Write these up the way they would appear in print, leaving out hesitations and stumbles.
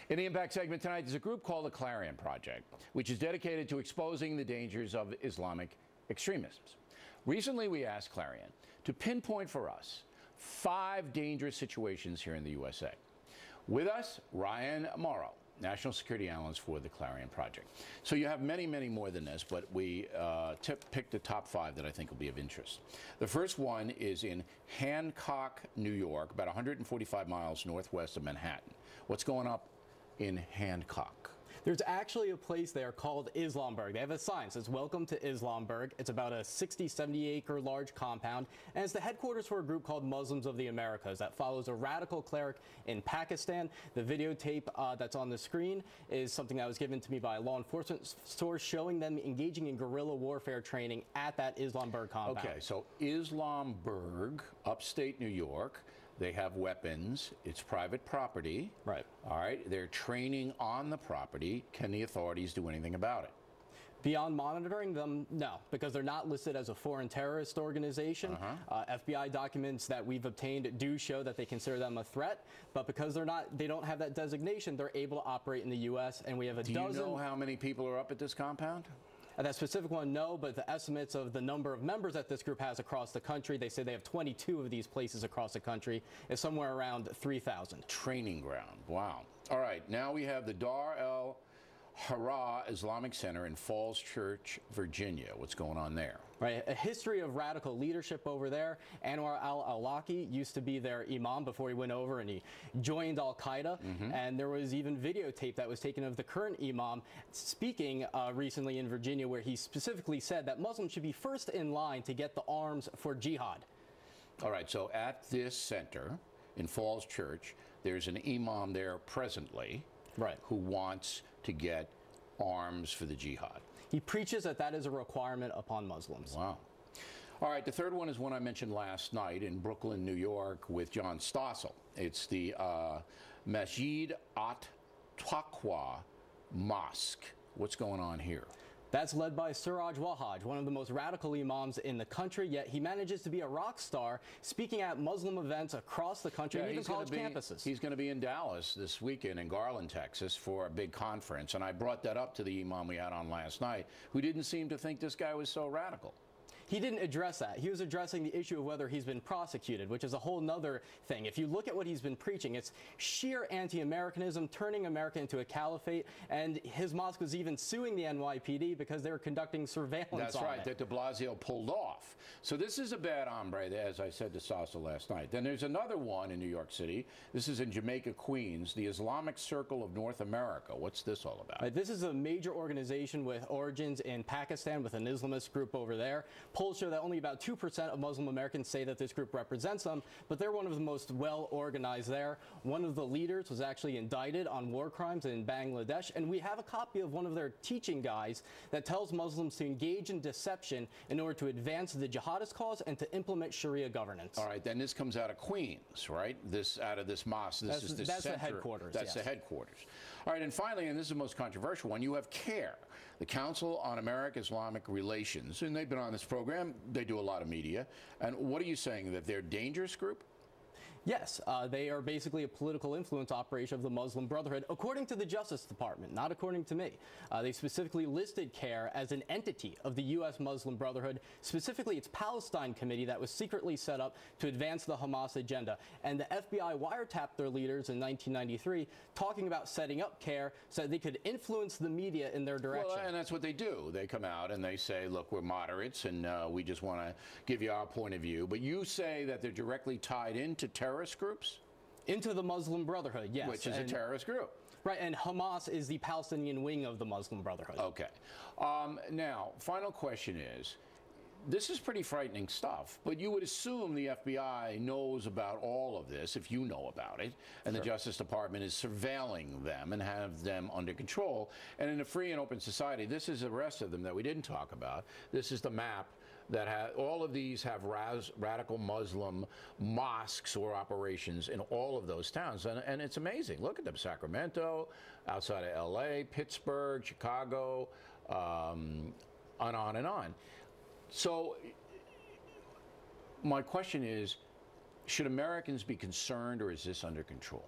In the Impact segment tonight, there's a group called the Clarion Project, which is dedicated to exposing the dangers of Islamic extremism. Recently, we asked Clarion to pinpoint for us 5 dangerous situations here in the USA. With us, Ryan Morrow, National Security Analyst for the Clarion Project. So you have many, many more than this, but we picked the top 5 that I think will be of interest. The first one is in Hancock, New York, about 145 miles northwest of Manhattan. What's going up in Hancock? There's actually a place there called Islamburg. They have a sign that says, "Welcome to Islamburg." It's about a 60, 70 acre large compound, and it's the headquarters for a group called Muslims of the Americas that follows a radical cleric in Pakistan. The videotape that's on the screen is something that was given to me by a law enforcement source showing them engaging in guerrilla warfare training at that Islamburg compound. Okay, so Islamburg, upstate New York. They have weapons. It's private property. Right. All right. They're training on the property. Can the authorities do anything about it? Beyond monitoring them, no, because they're not listed as a foreign terrorist organization. FBI documents that we've obtained do show that they consider them a threat, but because they don't have that designation, they're able to operate in the U.S. and we have a dozen. Do you know how many people are up at this compound? That specific one, no, but the estimates of the number of members that this group has across the country, they say they have 22 of these places across the country, is somewhere around 3,000. Training ground. Wow. All right, now we have the Dar el Hara Islamic Center in Falls Church, Virginia. What's going on there? Right, a history of radical leadership over there. Anwar al-Awlaki used to be their imam before he went over and he joined Al-Qaeda. And there was even videotape that was taken of the current imam speaking recently in Virginia, where he specifically said that Muslims should be first in line to get the arms for jihad. All right, so at this center in Falls Church, there's an imam there presently. Right. Who wants to get arms for the jihad. He preaches that that is a requirement upon Muslims. Wow. All right, the third one is one I mentioned last night in Brooklyn, New York, with John Stossel. It's the Masjid at-Taqwa Mosque. What's going on here? That's led by Suraj Wahaj, one of the most radical imams in the country, yet he manages to be a rock star speaking at Muslim events across the country, and even college campuses. He's going to be in Dallas this weekend in Garland, Texas for a big conference, and I brought that up to the imam we had on last night, who didn't seem to think this guy was so radical. He didn't address that. He was addressing the issue of whether he's been prosecuted, which is a whole nother thing. If you look at what he's been preaching, it's sheer anti-Americanism, turning America into a caliphate, and his mosque was even suing the NYPD because they were conducting surveillance on it. That's right, that de Blasio pulled off. So this is a bad hombre, as I said to Sasa last night. Then there's another one in New York City. This is in Jamaica, Queens, the Islamic Circle of North America. What's this all about? This is a major organization with origins in Pakistan with an Islamist group over there. Polls show that only about 2% of Muslim Americans say that this group represents them, but they're one of the most well-organized there. One of the leaders was actually indicted on war crimes in Bangladesh, and we have a copy of one of their teaching guides that tells Muslims to engage in deception in order to advance the jihadist cause and to implement Sharia governance. All right, then this comes out of Queens, right? This out of this mosque. This is the that's center. The headquarters. That's the headquarters. All right, and finally, and this is the most controversial one, you have CARE, the Council on American-Islamic Relations, and they've been on this program. They do a lot of media. And what are you saying, that they're a dangerous group? Yes, they are basically a political influence operation of the Muslim Brotherhood, according to the Justice Department, not according to me. They specifically listed CARE as an entity of the U.S. Muslim Brotherhood, specifically its Palestine Committee that was secretly set up to advance the Hamas agenda. And the FBI wiretapped their leaders in 1993, talking about setting up CARE so that they could influence the media in their direction. Well, and that's what they do. They come out and they say, look, we're moderates and we just want to give you our point of view. But you say that they're directly tied into terrorist groups? Into the Muslim Brotherhood, yes. Which is a terrorist group. Right, and Hamas is the Palestinian wing of the Muslim Brotherhood. Okay. Now, final question is, this is pretty frightening stuff, but you would assume the FBI knows about all of this, if you know about it, and the Justice Department is surveilling them and have them under control. And in a free and open society, this is the rest of them that we didn't talk about. This is the map that all of these have radical Muslim mosques or operations in all of those towns. And it's amazing. Look at them. Sacramento, outside of L.A., Pittsburgh, Chicago, on and on. So my question is, should Americans be concerned, or is this under control?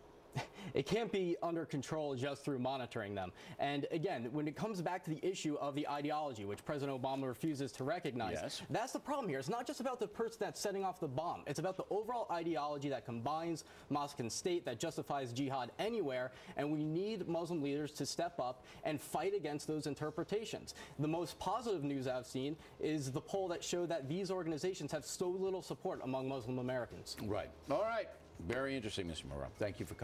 It can't be under control just through monitoring them. And again, when it comes back to the issue of the ideology, which President Obama refuses to recognize, yes, that's the problem here. It's not just about the person that's setting off the bomb. It's about the overall ideology that combines mosque and state, that justifies jihad anywhere, and we need Muslim leaders to step up and fight against those interpretations. The most positive news I've seen is the poll that showed that these organizations have so little support among Muslim Americans. Right. All right. Very interesting, Mr. Moreau. Thank you for coming.